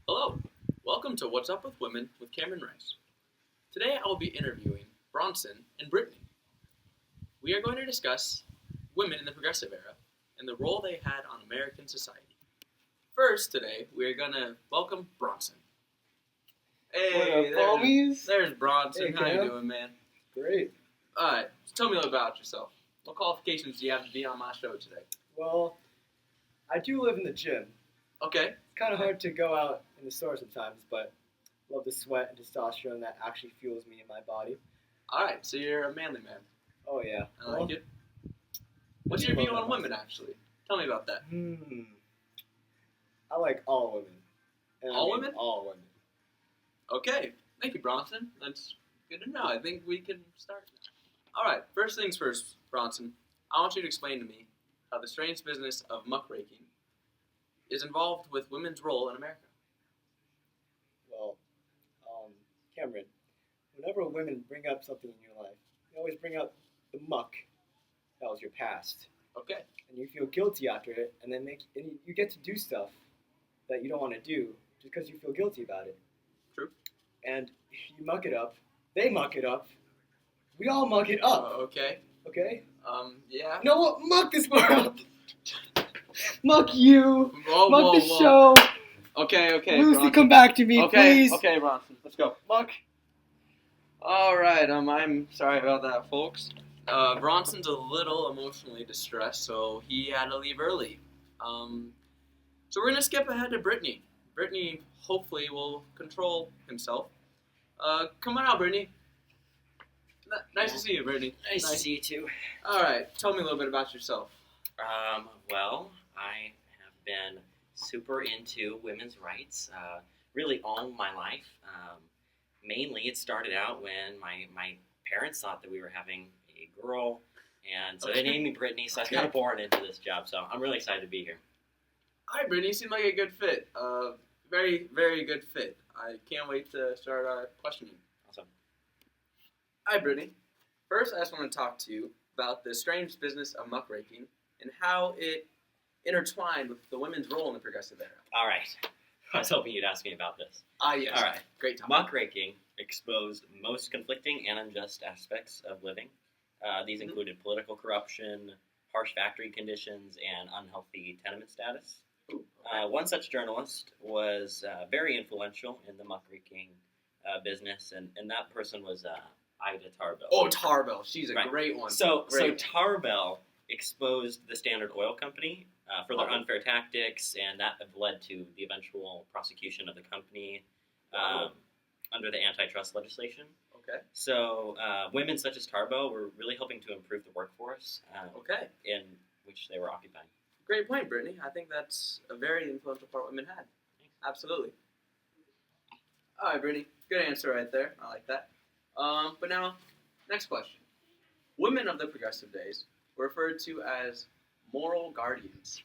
Hello, welcome to What's Up with Women with Cameron Rice. Today I will be interviewing Bronson and Brittany. We are going to discuss women in the progressive era and the role they had on American society. First, today we are going to welcome Bronson. Hey, What up, homies? there's Bronson. Hey, How you Cam. doing, man? Great. Alright, so tell me a little about yourself. What qualifications do you have to be on my show today? Well, I do live in the gym. Okay. It's kind of hard to go out in the store sometimes, but love the sweat and testosterone that actually fuels me in my body. Alright, so you're a manly man. Oh, yeah. I like it. What's your I view love on that women, actually? Tell me about that. I like all women. And All I mean women? All women. Okay, thank you, Bronson. That's good to know. I think we can start now. All right, first things first, Bronson. I want you to explain to me how the strange business of muckraking is involved with women's role in America. Well, Cameron, whenever women bring up something in your life, they always bring up the muck that was your past. Okay. And you feel guilty after it, and then you get to do stuff that you don't want to do just because you feel guilty about it. True. And you muck it up. They muck it up. We all muck it up. Okay. Okay? Yeah. You know what? Muck this world. Muck you. Whoa, Muck whoa, the whoa. show. Okay, Lucy, Bronson. come back to me, please. Okay, Bronson. Let's go. Muck. All right. I'm sorry about that, folks. Bronson's a little emotionally distressed, so he had to leave early. So we're gonna skip ahead to Brittany. Brittany hopefully will control himself. Come on out, Brittany. Nice to see you, Brittany. Nice to see you too. All right, tell me a little bit about yourself. Well, I have been super into women's rights really all my life. Mainly, it started out when my parents thought that we were having a girl, and so they named me Brittany, so I was kind of born into this job, so I'm really excited to be here. Hi, Brittany. You seem like a good fit. Very, very good fit. I can't wait to start our questioning. Awesome. Hi, Brittany. First, I just want to talk to you about the strange business of muckraking and how it intertwined with the women's role in the progressive era. All right. I was hoping you'd ask me about this. Yes. All right. Great topic. Muckraking exposed most conflicting and unjust aspects of living. These included political corruption, harsh factory conditions, and unhealthy tenement status. One such journalist was very influential in the muckraking business, and that person was Ida Tarbell. Oh, Tarbell. She's a Right. great one. So Great. Tarbell exposed the Standard Oil Company for their unfair tactics, and that have led to the eventual prosecution of the company under the antitrust legislation. Okay. So women such as Tarbell were really helping to improve the workforce Okay. in which they were occupying. Great point, Brittany. I think that's a very influential part women had. Absolutely. All right, Brittany. Good answer right there. I like that. But now, next question. Women of the progressive days were referred to as moral guardians.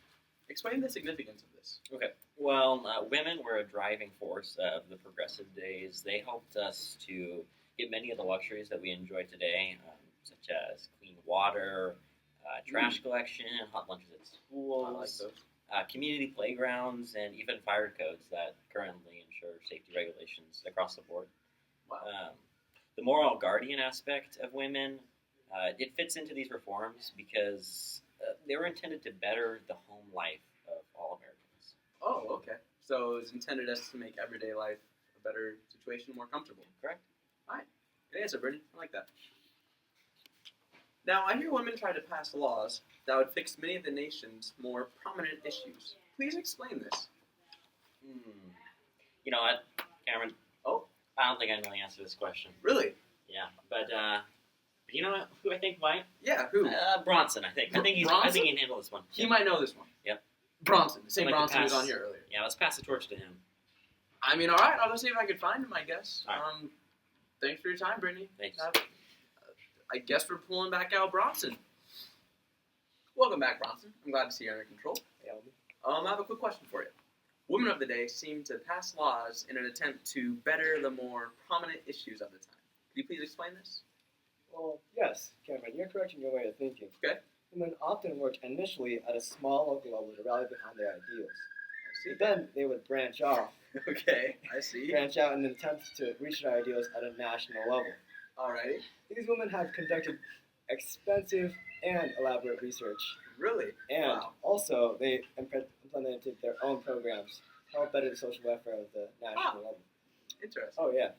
Explain the significance of this. Okay. Well, women were a driving force of the progressive days. They helped us to get many of the luxuries that we enjoy today, such as clean water, trash collection, hot lunches at schools, I like those. community playgrounds, and even fire codes that currently ensure safety regulations across the board. Wow. The moral guardian aspect of women, it fits into these reforms because they were intended to better the home life of all Americans. Oh, okay. So it was intended as to make everyday life a better situation, more comfortable. Correct. All right. Good answer, Brittany. I like that. Now, I hear women try to pass laws that would fix many of the nation's more prominent issues. Please explain this. You know what, Cameron? Oh? I don't think I know the answer to this question. Really? Yeah, but you know what, who I think might? Yeah, who? Bronson, I think. I think he can handle this one. He might know this one. Yep. Bronson. The same I'd like to Bronson who was pass- on here earlier. Yeah, let's pass the torch to him. I mean, all right. I'll go see if I can find him, I guess. All right. Thanks for your time, Brittany. Thanks. I guess we're pulling back out Bronson. Welcome back, Bronson. I'm glad to see you under control. I have a quick question for you. Women of the day seem to pass laws in an attempt to better the more prominent issues of the time. Could you please explain this? Well, yes, Cameron, you're correct in your way of thinking. Okay. Women often work initially at a small local level to rally behind their ideals. I see. But then they would branch off, Okay, I see. branch out in an attempt to reach their ideals at a national level. Alrighty. These women have conducted expensive and elaborate research, Really? and Wow. also they implemented their own programs to help better the social welfare of the national level. Interesting. Oh yeah,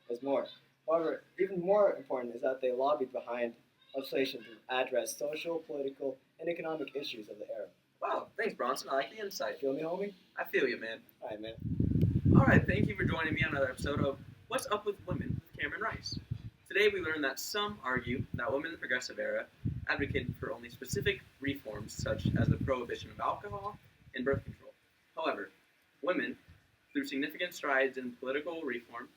there's more. However, even more important is that they lobbied behind legislation to address social, political, and economic issues of the era. Wow. Thanks, Bronson. I like the insight. Feel me, homie? I feel you, man. Alright, man. Alright, thank you for joining me on another episode of What's Up with Women with Cameron Rice. Today we learned that some argue that women in the progressive era advocated for only specific reforms such as the prohibition of alcohol and birth control. However, women, through significant strides in political reform,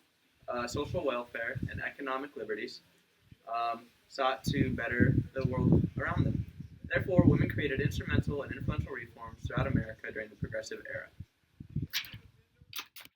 social welfare, and economic liberties, sought to better the world around them. Therefore, women created instrumental and influential reforms throughout America during the progressive era.